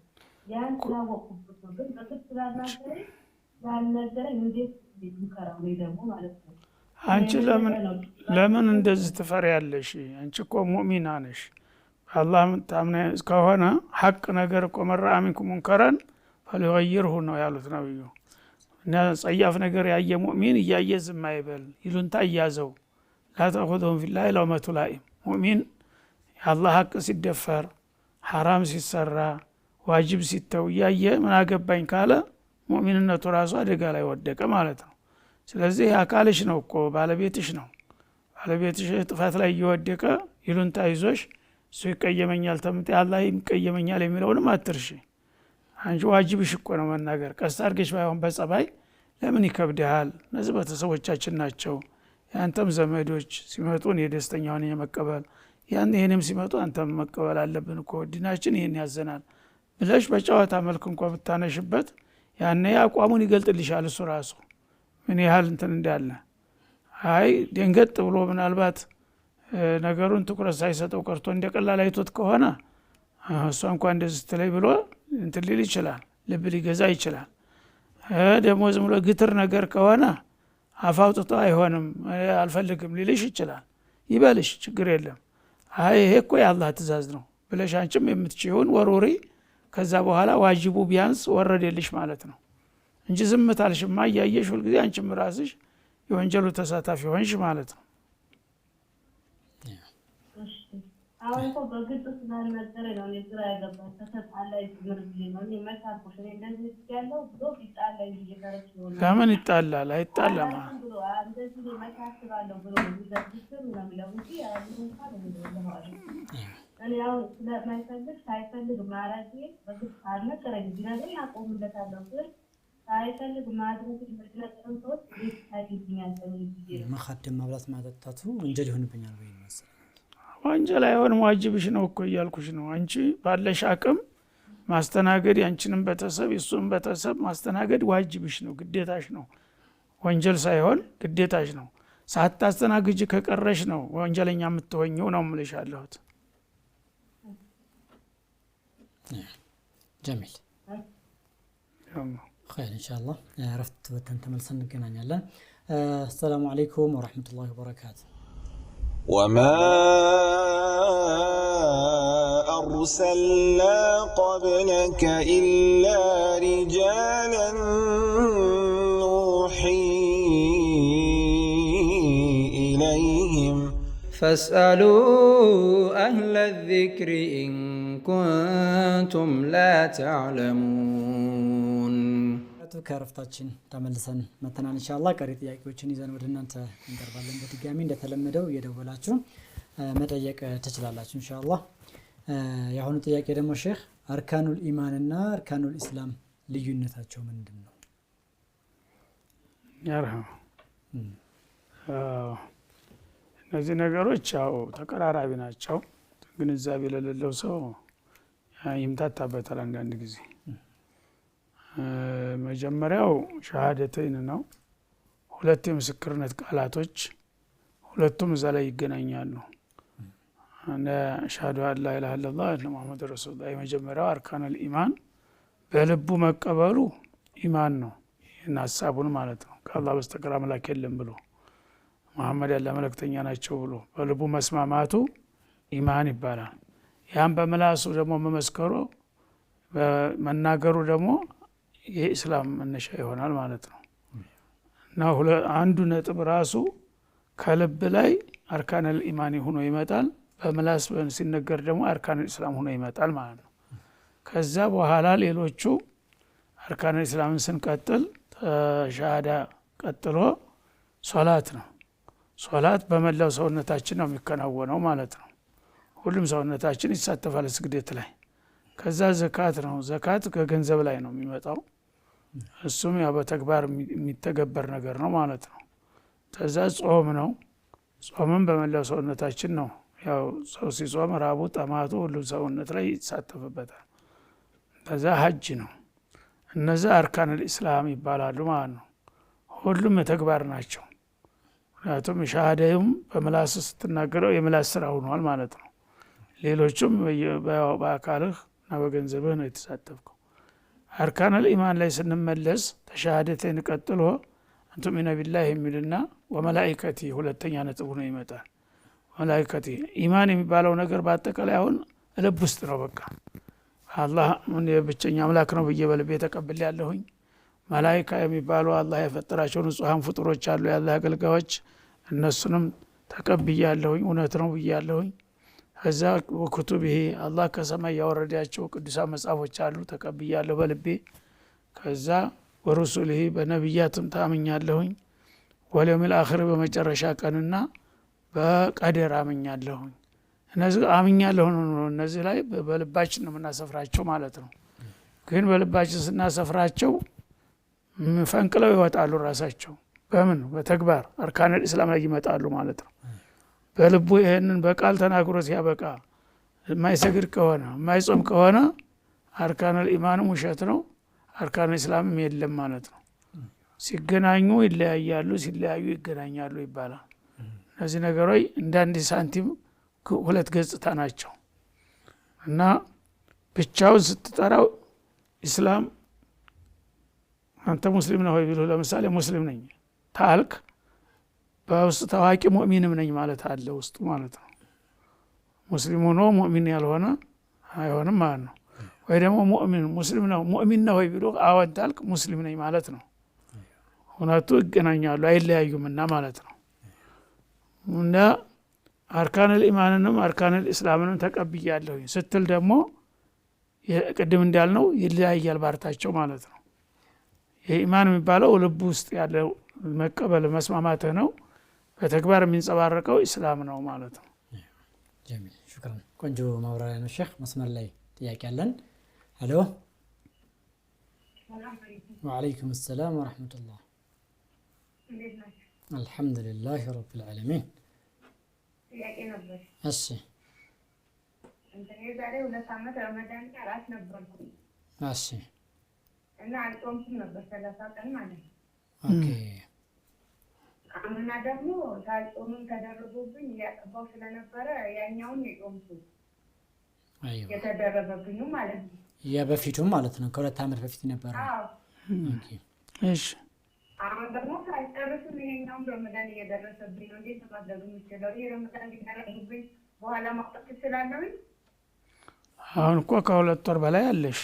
ያን ስላወቅኩበት ነው። ግን በግድ ስላልናገረኝ ያልነገረኝ እንዴት ይከራው ወይ ደግሞ ማለት ነው። አንቺ ለምን እንደዚህ ትፈሪያለሽ? አንቺ እኮ ሙእሚና ነሽ። አላህ ታምነ ከሆነ ሐቅ ነገር እኮ መራአ ሚንኩም ሙንከረን ፈሊገይርሁ ነው ያሉት ነብዩ። እና ጸያፍ ነገር ያየ ሙእሚን እያየ ዝም አይበል፣ ይሉንታ እያዘው። ላተኹዙሁም ፊላሂ ለውመቱ ላኢም። ሙእሚን የአላህ ሐቅ ሲደፈር፣ ሐራም ሲሰራ፣ ዋጅብ ሲተው እያየ ምን አገባኝ ካለ ሙእሚንነቱ ራሱ አደጋ ላይ ወደቀ ማለት ነው። ስለዚህ አካልሽ ነው እኮ ባለቤትሽ ነው። ባለቤትሽ ጥፋት ላይ እየወደቀ ይሉንታ ይዞሽ እሱ ይቀየመኛል ተምጤ አላህ ይቀየመኛል የሚለውንም አትርሺ። አንቺ ዋጅብሽ እኮ ነው መናገር። ቀስ አድርገሽ ባይሆን በጸባይ ለምን ይከብድሃል? እነዚህ ቤተሰቦቻችን ናቸው፣ የአንተም ዘመዶች ሲመጡ እኔ ደስተኛ ሆኜ መቀበል፣ ይህንም ሲመጡ አንተም መቀበል አለብን እኮ ዲናችን ይህን ያዘናል ብለሽ በጨዋታ መልክ እንኳ ብታነሽበት ያኔ አቋሙን ይገልጥልሻል እሱ ራሱ ምን ያህል እንትን እንዳለ። አይ ደንገጥ ብሎ ምናልባት ነገሩን ትኩረት ሳይሰጠው ቀርቶ እንደቀላል አይቶት ከሆነ እሷ እንኳን እንደዚህ ስትለይ ብሎ እንትን ሊል ይችላል፣ ልብ ሊገዛ ይችላል። ደግሞ ዝም ብሎ ግትር ነገር ከሆነ አፋውጥቶ አይሆንም አልፈልግም ሊልሽ ይችላል። ይበልሽ፣ ችግር የለም። አይ ይሄ እኮ የአላህ ትእዛዝ ነው ብለሽ አንቺም የምትችይውን ወሩሪ። ከዛ በኋላ ዋጅቡ ቢያንስ ወረደልሽ ማለት ነው እንጂ ዝምታልሽማ እያየሽ ሁልጊዜ አንቺም ራስሽ የወንጀሉ ተሳታፊ ሆንሽ ማለት ነው። አሁን እኮ በግድ ስላልነገረ ነው እኔ ግራ ያገባኝ። ተሰጣላይ ምርብ ነው እኔ መታኩሽ እኔ እንደዚህ ያለው ብሎ ይጣላይ እየተረች ነው። ለምን ይጣላል? አይጣላም ብሎ እንደዚህ መታክባለሁ ብሎ ይዘብስም ነው የሚለው እንጂ ያሉን እንኳን ነው። እኔ አሁን ስለማይፈልግ ሳይፈልግ ማረግ በግድ አልነገረኝ ቢነግረኝ አቆምለታለሁ። ግን ሳይፈልግ ማድረግ ይመጥነው ሰዎች ቤት ታይግኛል ነው መኻደም ማብላት ማጠጣቱ ወንጀል ይሆንብኛል ወይ መሰለኝ። ወንጀል አይሆንም፣ ዋጅብሽ ነው እኮ እያልኩሽ ነው። አንቺ ባለሽ አቅም ማስተናገድ ያንቺንም ቤተሰብ የሱንም ቤተሰብ ማስተናገድ ዋጅብሽ ነው፣ ግዴታሽ ነው። ወንጀል ሳይሆን ግዴታሽ ነው። ሳታስተናግጂ ከቀረሽ ነው ወንጀለኛ የምትሆኚው ነው የምልሽ ያለሁት። ጀሚል خير ان شاء الله. عرفت وتنتملسن نغنانيالن. السلام عليكم ورحمه الله وبركاته. وما أرسلنا قبلك إلا رجالا نوحي إليهم فاسألوا أهل الذكر إن كنتم لا تعلمون. ከረፍታችን ተመልሰን መተናን ኢንሻአላህ ቀሪ ጥያቄዎችን ይዘን ወደ እናንተ እንቀርባለን። በድጋሚ እንደተለመደው እየደወላችሁ መጠየቅ ትችላላችሁ ኢንሻአላህ። የአሁኑ ጥያቄ ደግሞ ሼህ አርካኑል ኢማን እና አርካኑል ኢስላም ልዩነታቸው ምንድነው? ያርሃው እነዚህ ነገሮች ያው ተቀራራቢ ናቸው። ግንዛቤ ለሌለው ሰው ይምታታበታል አንዳንድ ጊዜ። መጀመሪያው ሸሃደተይን ነው። ሁለት የምስክርነት ቃላቶች ሁለቱም እዛ ላይ ይገናኛሉ። እና ሸሃዱ አላ ኢላሃ ኢላላህ ወአነ ሙሐመድ ረሱሉላህ የመጀመሪያው አርካኑል ኢማን በልቡ መቀበሉ ኢማን ነው። ይህን ሀሳቡን ማለት ነው። ከአላህ በስተቀር አምላክ የለም ብሎ መሐመድ ያለ መልእክተኛ ናቸው ብሎ በልቡ መስማማቱ ኢማን ይባላል። ያን በምላሱ ደግሞ መመስከሩ መናገሩ ደግሞ የኢስላም መነሻ ይሆናል ማለት ነው። እና አንዱ ነጥብ ራሱ ከልብ ላይ አርካኑል ኢማን ሆኖ ይመጣል፣ በምላስ ሲነገር ደግሞ አርካኑል ኢስላም ሆኖ ይመጣል ማለት ነው። ከዛ በኋላ ሌሎቹ አርካኑል ኢስላምን ስንቀጥል ሸሃዳ ቀጥሎ ሶላት ነው። ሶላት በመላው ሰውነታችን ነው የሚከናወነው ማለት ነው። ሁሉም ሰውነታችን ይሳተፋል ስግደት ላይ። ከዛ ዘካት ነው። ዘካት ከገንዘብ ላይ ነው የሚመጣው። እሱም ያው በተግባር የሚተገበር ነገር ነው ማለት ነው። ከዛ ጾም ነው። ጾምም በመላው ሰውነታችን ነው ያው ሰው ሲጾም ራቡ ጠማቱ ሁሉ ሰውነት ላይ ይሳተፍበታል። ከዛ ሀጅ ነው። እነዛ አርካን ልእስላም ይባላሉ ማለት ነው። ሁሉም የተግባር ናቸው። ምክንያቱም ሻሃዳዩም በምላስ ስትናገረው የምላስ ስራ ሆኗል ማለት ነው። ሌሎቹም በአካልህ እና በገንዘብህ ነው የተሳተፍከው። አርካን ልኢማን ላይ ስንመለስ ተሻሃደተን ቀጥሎ አንቱሚነ ቢላህ የሚልና ወመላኢከቲ ሁለተኛ ነጥቡ ነው ይመጣል። መላኢከቲ ኢማን የሚባለው ነገር በአጠቃላይ አሁን ልብ ውስጥ ነው። በቃ አላህ ብቸኛ አምላክ ነው ብዬ በልቤ ተቀብል ያለሁኝ። መላኢካ የሚባሉ አላህ የፈጠራቸው ንጹሐን ፍጡሮች አሉ፣ የአላህ አገልጋዮች፣ እነሱንም ተቀብያለሁኝ፣ እውነት ነው ብያለሁኝ። ከዛ ወኩቱብሂ አላህ ከሰማይ ያወረዳቸው ቅዱሳን መጽሐፎች አሉ፣ ተቀብያለሁ በልቤ። ከዛ ወሩሱልሂ በነቢያትም ታምኛለሁኝ። ወልየውሚል አኺር በመጨረሻ ቀንና በቀደር አምኛለሁኝ። እነዚህ አምኛለሁ ነው። እነዚህ ላይ በልባችን ነው የምናሰፍራቸው ማለት ነው። ግን በልባችን ስናሰፍራቸው ፈንቅለው ይወጣሉ ራሳቸው። በምን በተግባር አርካን ኢስላም ላይ ይመጣሉ ማለት ነው። በልቡ ይሄንን በቃል ተናግሮ ሲያበቃ የማይሰግድ ከሆነ የማይጾም ከሆነ አርካን ኢማንም ውሸት ነው፣ አርካን ኢስላምም የለም ማለት ነው። ሲገናኙ ይለያያሉ፣ ሲለያዩ ይገናኛሉ ይባላል። እነዚህ ነገሮች እንደ አንድ ሳንቲም ሁለት ገጽታ ናቸው እና ብቻውን ስትጠራው ኢስላም አንተ ሙስሊም ነህ ወይ ቢሉ ለምሳሌ ሙስሊም ነኝ ታልክ በውስጥ ታዋቂ ሙእሚንም ነኝ ማለት አለ ውስጡ ማለት ነው። ሙስሊም ሆኖ ሙእሚን ያልሆነ አይሆንም ማለት ነው። ወይ ደግሞ ሙእሚን ሙስሊም ነው ሙእሚን ነው ወይ ቢሉ አዎን ታልክ ሙስሊም ነኝ ማለት ነው። ሁለቱ ይገናኛሉ አይለያዩምና ማለት ነው። እና አርካን ልኢማንንም አርካን ልእስላምንም ተቀብያለሁ ስትል ደግሞ ቅድም እንዳልነው ይለያያል ባርታቸው ማለት ነው። የኢማን የሚባለው ልብ ውስጥ ያለው መቀበል መስማማትህ ነው። በተግባር የሚንጸባረቀው ኢስላም ነው ማለት ነው። ጀሚል ሽክራን። ቆንጆ ማብራሪያ ነው ሼክ። መስመር ላይ ጥያቄ አለን። ሄሎ። ወአለይኩም ሰላም ወራህመቱላህ። አልሐምዱሊላህ ረብል ዓለሚን። ጥያቄ ነበር። እሺ እንትን የዛሬ 2 ዓመት ረመዳን አራት ነበርኩኝ። እሺ እና አልጾምኩም ነበር 30 ቀን ማለት ነው። ኦኬ። አምና ደግሞ ሳልጾምም ተደርጎብኝ እያጠባው ስለነበረ ያኛውን የጾምኩት አይዋ የተደረገብኝ ማለት ነው። የበፊቱም ማለት ነው ከ2 ዓመት በፊት ነበር። አዎ ኦኬ። እሺ አሁን ደግሞ ሳልጨርስም ይሄኛውን ረመዳን እየደረሰብኝ ነው። እንዴት ማድረግ የምችለው? ይሄ ረመዳን እየደረሰብኝ በኋላ ማውጣት እችላለሁ? አሁን እኮ ከ2 ወር በላይ አለሽ።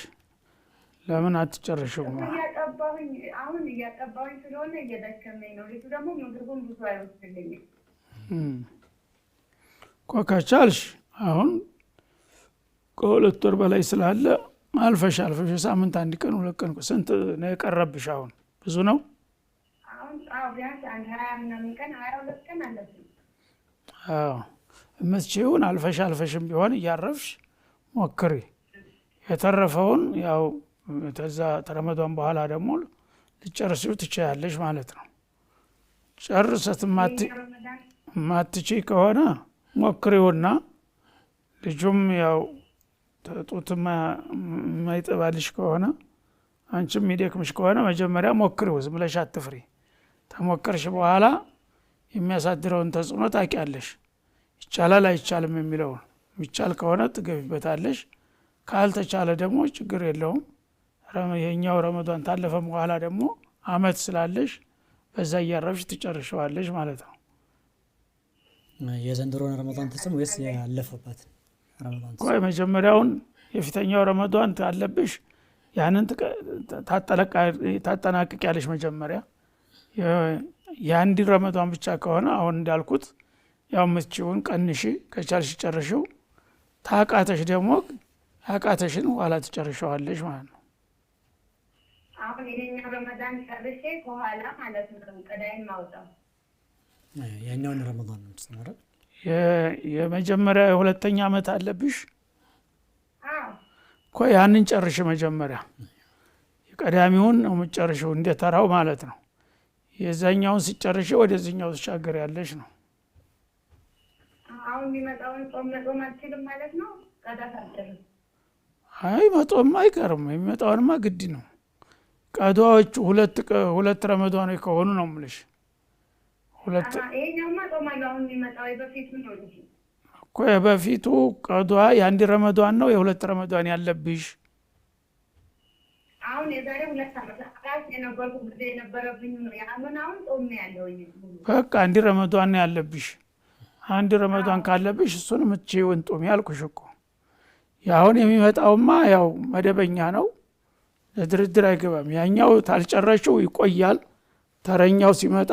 ለምን አትጨርሽውም? እያጠባሁኝ አሁን እያጠባሁኝ ስለሆነ እየደከመኝ ነው። ልጁ ደግሞ ምግቡን ብዙ አይወስድልኝም እኮ። ከቻልሽ አሁን ከ2 ወር በላይ ስላለ አልፈሽ ሳምንት 1 ቀን 2 ቀን ስንት ነው የቀረብሽ? አሁን ብዙ ነው። ቢያንስ 20 ምናምን ቀን 22 ቀን አለብኝ። እምትችይውን አልፈሽም ቢሆን እያረፍሽ ሞክሪ። የተረፈውን ያው ተዛ ረመዳን በኋላ ደግሞ ልጨርሲው ትችያለሽ ማለት ነው። ጨርሰት ማትችይ ከሆነ ሞክሪውና ልጁም ያው ጡት የማይጠባልሽ ከሆነ አንቺም የሚደክምሽ ከሆነ መጀመሪያ ሞክሪው፣ ዝም ብለሽ አትፍሪ። ተሞከርሽ በኋላ የሚያሳድረውን ተጽዕኖ ታውቂያለሽ። ይቻላል አይቻልም የሚለውን ይቻል ከሆነ ትገቢበታለሽ። ካልተቻለ ደግሞ ችግር የለውም። ይሄኛው ረመዳን ታለፈ በኋላ ደግሞ አመት ስላለሽ በዛ እያረፍሽ ትጨርሸዋለሽ ማለት ነው። የዘንድሮን ረመዳን ተጽም ወይስ ያለፈበት ረመዳን? ቆይ መጀመሪያውን የፊተኛው ረመዳን ታለብሽ ያንን ታጠናቅቂያለሽ መጀመሪያ። የአንድ ረመዳን ብቻ ከሆነ አሁን እንዳልኩት ያው ምትችውን ቀንሺ፣ ከቻልሽ ጨርሽው። ታቃተሽ ደግሞ ያቃተሽን ኋላ ትጨርሸዋለሽ ማለት ነው። አሁን የኛው ረመዳን ጨርሼ ከኋላ ማለት ነው ቀዳይን ማውጣው ያኛውን ረመዳን ነው ተሰማራ። የመጀመሪያ የሁለተኛ አመት አለብሽ። አዎ እኮ ያንን ጨርሽ መጀመሪያ። የቀዳሚውን ነው የምትጨርሽው እንደተራው ማለት ነው። የዛኛውን ሲጨርሽ ወደዚህኛው ተሻገር ያለሽ ነው። አሁን አሁን የሚመጣውን ጾም መጾም አልችልም ማለት ነው? ቀዳት አልችልም። አይ መጾም አይቀርም። የሚመጣውንማ ግድ ነው። ቀዷዎቹ ሁለት ረመዳኖች ከሆኑ ነው የምልሽ። ይሄኛውማ ጾማለሁ። አሁን የሚመጣው የበፊቱ ነው እንጂ እኮ የበፊቱ ቀዷ የአንድ ረመዳን ነው የሁለት ረመዳን ያለብሽ። አሁን የዛሬ 2 ዓመት አቃስ የነበርኩ ጊዜ የነበረብኝ ነው። አሁን ጾም ያለውኝ በቃ አንድ ረመዳን ነው ያለብሽ። አንድ ረመዳን ካለብሽ እሱን ምትጪውን ጾም ያልኩሽ እኮ። ያሁን የሚመጣውማ ያው መደበኛ ነው፣ ለድርድር አይገባም። ያኛው ታልጨረሽው ይቆያል። ተረኛው ሲመጣ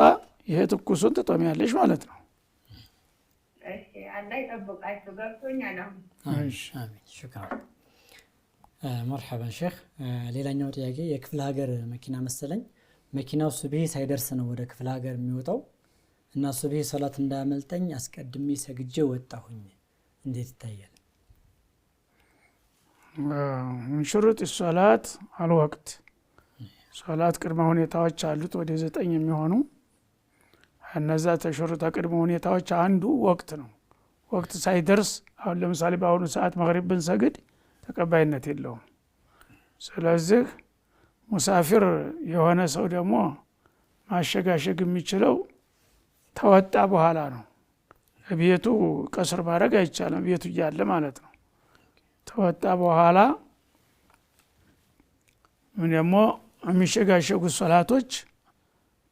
ይሄ ትኩሱን ትጦሚያለሽ ማለት ነው። እሺ አላህ ይጠብቃችሁ። ገብቶኛል አሁን። አሚን ሹክራን። መርሐባን ሼክ። ሌላኛው ጥያቄ የክፍለ ሀገር መኪና መሰለኝ። መኪናው ሱብሂ ሳይደርስ ነው ወደ ክፍለ ሀገር የሚወጣው እና ሱብሂ ሶላት እንዳያመልጠኝ አስቀድሜ ሰግጄ ወጣሁኝ። እንዴት ይታያል? ምን ሽሩጥ ሶላት አልወቅት ሶላት ቅድመ ሁኔታዎች አሉት ወደ 9 የሚሆኑ። እነዛ ተሽሩጥ ቅድመ ሁኔታዎች አንዱ ወቅት ነው። ወቅት ሳይደርስ አሁን ለምሳሌ በአሁኑ ሰዓት መግሪብ ብንሰግድ ተቀባይነት የለውም። ስለዚህ ሙሳፊር የሆነ ሰው ደግሞ ማሸጋሸግ የሚችለው ተወጣ በኋላ ነው። ቤቱ ቀስር ማድረግ አይቻልም፣ ቤቱ እያለ ማለት ነው። ተወጣ በኋላ ምን ደግሞ የሚሸጋሸጉ ሶላቶች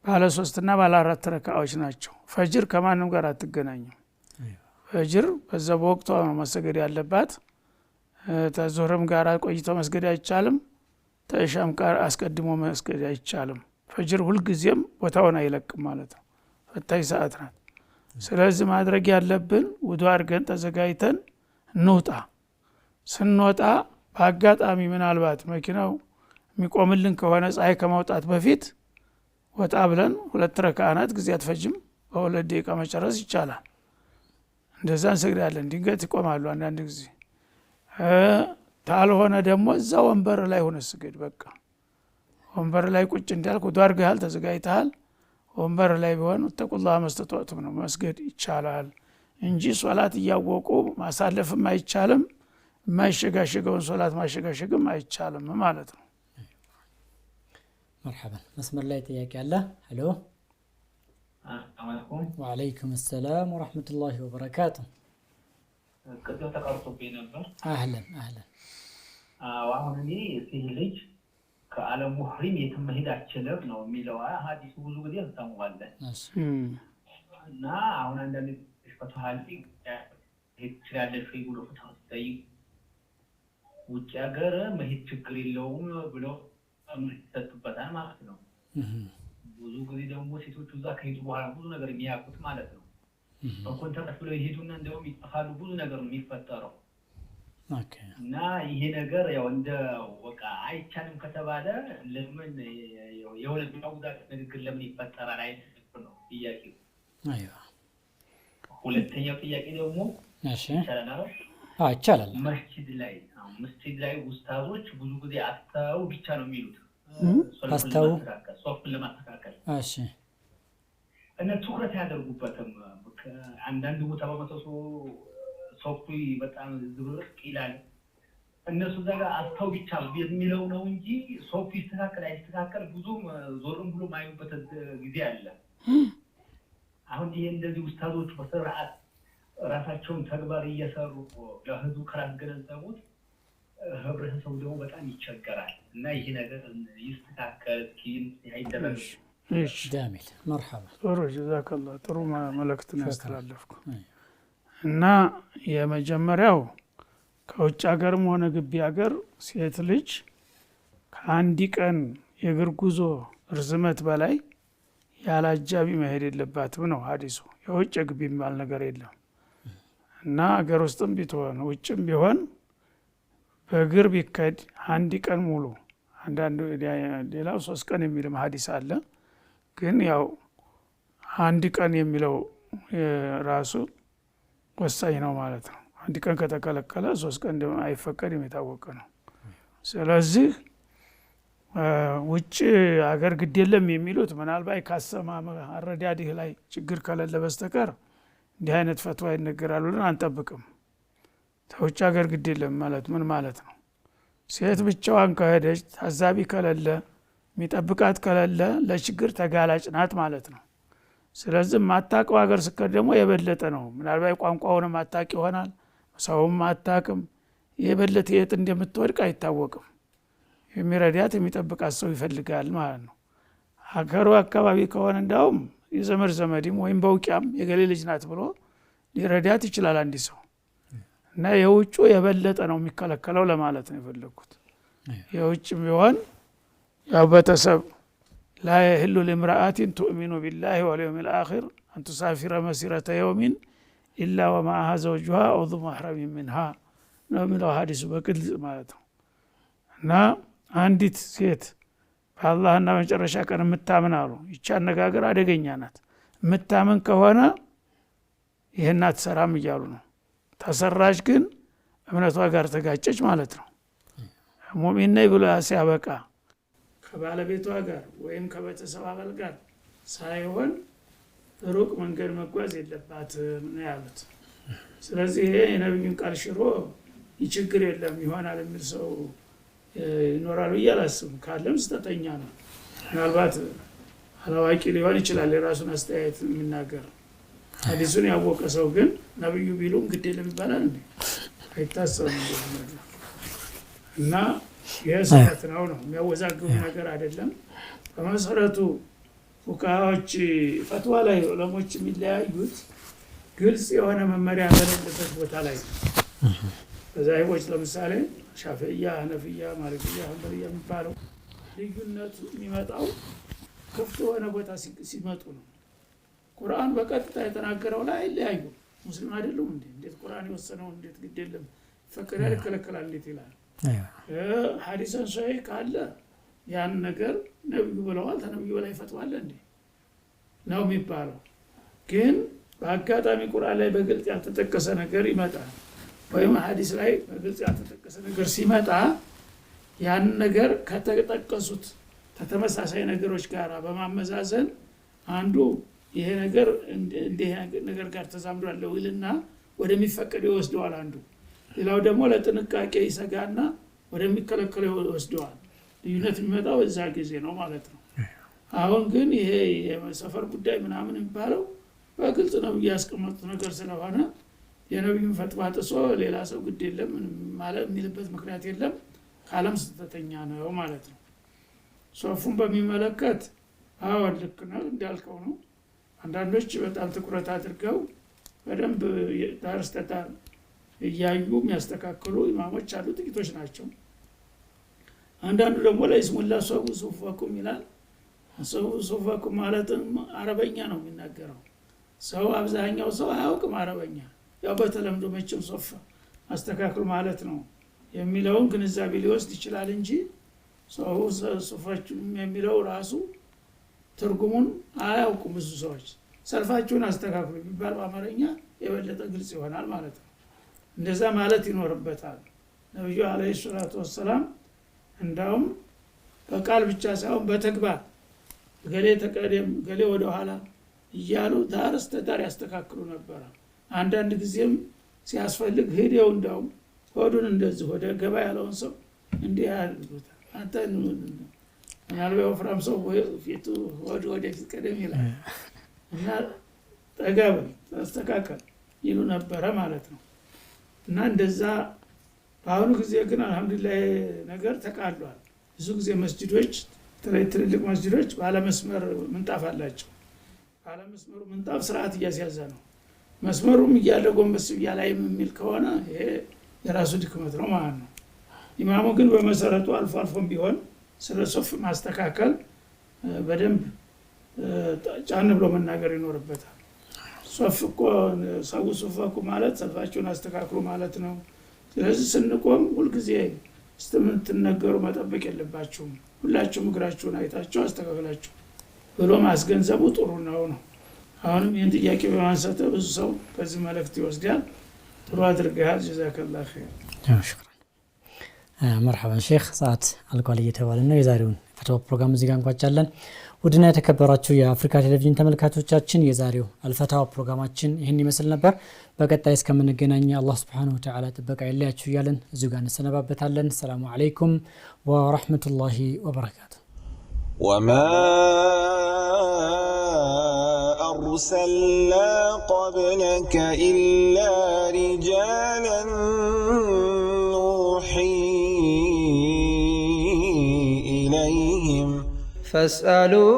ባለ 3 እና ባለ 4 ረካዓዎች ናቸው። ፈጅር ከማንም ጋር አትገናኝም። ፈጅር በዛ በወቅቷ ነው መስገድ ያለባት። ተዙህርም ጋር ቆይቶ መስገድ አይቻልም። ተኢሻም ጋር አስቀድሞ መስገድ አይቻልም። ፈጅር ሁልጊዜም ቦታውን አይለቅም ማለት ነው። ፈታኝ ሰዓት ናት። ስለዚህ ማድረግ ያለብን ውዱእ አድርገን ተዘጋጅተን እንውጣ። ስንወጣ በአጋጣሚ ምናልባት መኪናው የሚቆምልን ከሆነ ፀሐይ ከመውጣት በፊት ወጣ ብለን 2 ረካዓ ናት፣ ጊዜ አትፈጅም። በ2 ደቂቃ መጨረስ ይቻላል። እንደዛ እንሰግዳለን። ድንገት ይቆማሉ አንዳንድ ጊዜ። ታልሆነ ደግሞ እዛ ወንበር ላይ ሆነ ስገድ። በቃ ወንበር ላይ ቁጭ እንዳልክ ውዱእ አድርገሃል፣ ተዘጋጅተሃል። ወንበር ላይ ቢሆን ተቁላህ መስተጧቱም ነው መስገድ ይቻላል እንጂ ሶላት እያወቁ ማሳለፍም አይቻልም። የማይሸጋሸገውን ሶላት ማሸጋሸግም አይቻልም ማለት ነው። መርሐባን። መስመር ላይ ጥያቄ አለ። ሄሎ። አለይኩም ወአለይኩም ሰላም ወራህመቱላሂ ወበረካቱ። ቅድም ተቀርጾብኝ ነበር። አህለን። አሁን እኔ ሴት ልጅ ከዓለም ሙህሪም የትም መሄድ አትችልም ነው የሚለው ሀዲሱ። ብዙ ጊዜ እንሰማዋለን እና አሁን አንዳንድ ፈትሀል ሄድ ትችላለች ወይ ብሎ ፍትሀ ሲጠይቅ ውጭ ሀገር መሄድ ችግር የለውም ብለው ይሰጡበታል ማለት ነው። ብዙ ጊዜ ደግሞ ሴቶቹ እዛ ከሄዱ በኋላ ብዙ ነገር የሚያውቁት ማለት ነው። በኮንትራት ብለው ይሄዱና እንደውም ይጠፋሉ። ብዙ ነገር ነው የሚፈጠረው እና ይሄ ነገር ያው እንደ ወቃ አይቻልም ከተባለ ለምን የሁለት ማውዛት ንግግር ለምን ይፈጠራል አይነት ነው ጥያቄው። አይዋ ሁለተኛው ጥያቄ ደግሞ ይቻላል መስጂድ ላይ ኡስታዞች ብዙ ጊዜ አስተው ብቻ ነው የሚሉት አስተው ሶፍን ለማስተካከል እሺ እና ትኩረት ያደርጉበትም አንዳንድ ቦታ በመሰሶ ሶፍቱ በጣም ዝብርቅ ይላል። እነሱ ዘጋ አስተው ብቻ የሚለው ነው እንጂ ሶፍቱ ይስተካከል አይስተካከል ብዙም ዞርም ብሎ ማዩበት ጊዜ አለ። አሁን ይሄ እንደዚህ ኡስታዞች በስርዓት ራሳቸውን ተግባር እየሰሩ ለህዝቡ ካላስገነዘቡት ህብረተሰቡ ደግሞ በጣም ይቸገራል እና ይሄ ነገር ይስተካከል ኪን አይደረግ። እሺ ጀሚል መርሐባ። ጥሩ ጀዛከላህ። ጥሩ መልእክት ነው ያስተላለፍኩ። እና የመጀመሪያው ከውጭ ሀገርም ሆነ ግቢ ሀገር ሴት ልጅ ከአንድ ቀን የእግር ጉዞ ርዝመት በላይ ያለ አጃቢ መሄድ የለባትም ነው ሀዲሱ። የውጭ ግቢ የሚባል ነገር የለም። እና ሀገር ውስጥም ቢሆን ውጭም ቢሆን በእግር ቢከድ አንድ ቀን ሙሉ፣ አንዳንድ ሌላው 3 ቀን የሚልም ሀዲስ አለ። ግን ያው አንድ ቀን የሚለው ራሱ ወሳኝ ነው ማለት ነው። አንድ ቀን ከተከለከለ 3 ቀን አይፈቀድም፣ የታወቀ ነው። ስለዚህ ውጭ አገር ግድ የለም የሚሉት ምናልባት ካሰማ አረዳድህ ላይ ችግር ከሌለ በስተቀር እንዲህ አይነት ፈትዋ ይነገራል ብለን አንጠብቅም። ተውጭ ሀገር ግድ የለም ማለት ምን ማለት ነው? ሴት ብቻዋን ከሄደች ታዛቢ ከሌለ የሚጠብቃት ከሌለ ለችግር ተጋላጭ ናት ማለት ነው። ስለዚህ ማታቀው ሀገር ስከር ደግሞ የበለጠ ነው። ምናልባት ቋንቋውን ማታቅ ይሆናል፣ ሰውም ማታቅም፣ የበለጠ የት እንደምትወድቅ አይታወቅም። የሚረዳት የሚጠብቃት ሰው ይፈልጋል ማለት ነው። ሀገሩ አካባቢ ከሆነ እንዳውም የዘመድ ዘመድም ወይም በውቂያም የገሌ ልጅ ናት ብሎ ሊረዳት ይችላል አንዲ ሰው እና የውጩ የበለጠ ነው የሚከለከለው ለማለት ነው የፈለኩት። የውጭም ቢሆን ያው ቤተሰብ لا يحل لامرأة تؤمن بالله واليوم الآخر أن تسافر مسيرة يوم إلا ومعها زوجها أو ذو محرم منها ነው የሚለው ሐዲሱ በግልጽ ማለት ነው። እና አንዲት ሴት በአላህና መጨረሻ ቀን የምታምን አሉ ይቺ አነጋገር አደገኛ ናት። የምታምን ከሆነ ይሄን አትሰራም እያሉ ነው። ተሰራች ግን እምነቷ ጋር ተጋጨች ማለት ነው። ሙእሚን ነኝ ብሎ ሲያበቃ ከባለቤቷ ጋር ወይም ከቤተሰብ አባል ጋር ሳይሆን ሩቅ መንገድ መጓዝ የለባትም ነው ያሉት። ስለዚህ ይሄ የነብዩን ቃል ሽሮ ይችግር የለም ይሆናል የሚል ሰው ይኖራል ብዬ አላስብም። ካለም ስተተኛ ነው። ምናልባት አላዋቂ ሊሆን ይችላል የራሱን አስተያየት የሚናገር። ሐዲሱን ያወቀ ሰው ግን ነብዩ ቢሉም ግድ የለም ይባላል እንዴ? አይታሰብም እና የስራት ነው የሚያወዛግቡ ነገር አይደለም። በመሰረቱ ፉቃሃዎች ፈትዋ ላይ ዑለሞች የሚለያዩት ግልጽ የሆነ መመሪያ በሌለበት ቦታ ላይ ነው። መዛሂቦች ለምሳሌ ሻፊዕያ፣ ሐነፊያ፣ ማሊክያ፣ ሐንበልያ የሚባለው ልዩነቱ የሚመጣው ክፍት የሆነ ቦታ ሲመጡ ነው። ቁርአን በቀጥታ የተናገረው ላይ አይለያዩ። ሙስሊም አይደሉም እንዴ? እንዴት ቁርአን የወሰነው እንዴት ግድ የለም ፈቅዳል ይከለከላል እንዴት ይላል? ሐዲሰን ሶሒህ ካለ ያን ነገር ነብዩ ብለዋል ተነብዩ በላይ ፈትዋል እንዴ ነው የሚባለው። ግን በአጋጣሚ ቁርአን ላይ በግልጽ ያልተጠቀሰ ነገር ይመጣል ወይም ሐዲስ ላይ በግልጽ ያልተጠቀሰ ነገር ሲመጣ ያን ነገር ከተጠቀሱት ተተመሳሳይ ነገሮች ጋር በማመዛዘን አንዱ ይሄ ነገር እንደ ነገር ጋር ተዛምዷል ይልና ወደሚፈቀደው ይወስደዋል። አንዱ ሌላው ደግሞ ለጥንቃቄ ይሰጋና ወደሚከለከለው ይወስደዋል። ልዩነት የሚመጣው እዛ ጊዜ ነው ማለት ነው። አሁን ግን ይሄ የሰፈር ጉዳይ ምናምን የሚባለው በግልጽ ነው ያስቀመጡት ነገር ስለሆነ የነብዩን ፈትዋ ጥሶ ሌላ ሰው ግድ የለም ማለት የሚልበት ምክንያት የለም። ካለም ስተተኛ ነው ማለት ነው። ሶፉን በሚመለከት አሁን ልክ ነው እንዳልከው ነው። አንዳንዶች በጣም ትኩረት አድርገው በደንብ ዳር እስከ ዳር እያዩ የሚያስተካክሉ ኢማሞች አሉ፣ ጥቂቶች ናቸው። አንዳንዱ ደግሞ ለይስሙላ ሰው ሱፋኩም ይላል። ሰው ሱፋኩም ማለት አረበኛ ነው የሚናገረው። ሰው አብዛኛው ሰው አያውቅም አረበኛ። ያው በተለምዶ መቼም ሶፋ አስተካክሉ ማለት ነው የሚለውን ግንዛቤ ሊወስድ ይችላል እንጂ ሰው ሱፋችሁ የሚለው ራሱ ትርጉሙን አያውቁም ብዙ ሰዎች። ሰልፋችሁን አስተካክሉ ቢባል በአማርኛ የበለጠ ግልጽ ይሆናል ማለት ነው። እንደዛ ማለት ይኖርበታል። ነብዩ አለይሂ ሰላቱ ወሰላም እንዳውም በቃል ብቻ ሳይሆን በተግባር ገሌ ተቀደም ገሌ ወደ ኋላ እያሉ ዳር እስከ ዳር ያስተካክሉ ነበር። አንዳንድ ጊዜም ሲያስፈልግ ሄደው እንዳውም ሆዱን እንደዚህ ወደ ገባ ያለውን ሰው እንዲህ ያድርጉታል። አንተ ምናልባት ወፍራም ሰው ፊቱ ወደ ፊት ቀደም ይላል እና ጠጋበል ተስተካከል ይሉ ነበረ ማለት ነው። እና እንደዛ በአሁኑ ጊዜ ግን አልহামዱሊላህ ነገር ተቃሏል። ብዙ ጊዜ መስጂዶች ትልልቅ መስጂዶች ባለመስመር ምንጣፍ አላቸው። ባለመስመሩ ምንጣፍ ስርዓት እያስያዘ ነው። መስመሩም እያለ ጎንበስ እያላይም የሚል ከሆነ ይሄ የራሱ ድክመት ነው ማለት ነው። ኢማሙ ግን በመሰረቱ አልፎ አልፎም ቢሆን ስለ ሶፍ ማስተካከል በደንብ ጫን ብሎ መናገር ይኖርበታል። ሶፍ እኮ ሰው ሶፋኩ ማለት ሰልፋችሁን አስተካክሉ ማለት ነው። ስለዚህ ስንቆም ሁልጊዜ ስትምትነገሩ መጠበቅ የለባችሁም። ሁላችሁም እግራችሁን አይታችሁ አስተካክላችሁ ብሎ ማስገንዘቡ ጥሩ ነው ነው። አሁንም ይህን ጥያቄ በማንሳት ብዙ ሰው ከዚህ መልእክት ይወስዳል። ጥሩ አድርገሃል። ጀዛከላህ ኸይር። መርሐባን ሼክ። ሰዓት አልቋል እየተባለ ነው። የዛሬውን ፈትዋ ፕሮግራም እዚህ ጋር እንቋጫለን። ውድና የተከበራችሁ የአፍሪካ ቴሌቪዥን ተመልካቾቻችን የዛሬው አልፈታዋ ፕሮግራማችን ይህን ይመስል ነበር። በቀጣይ እስከምንገናኝ አላህ Subhanahu Wa Ta'ala ጥበቃ ይለያችሁ እያለን እዚሁ ጋር እንሰነባበታለን። ሰላሙ አለይኩም ወራህመቱላሂ ወበረካቱሁ። وما أرسلنا قبلك إلا رجالا نوحي إليهم فاسألوا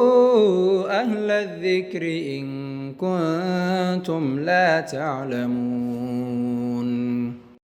أهل الذكر إن كنتم لا تعلمون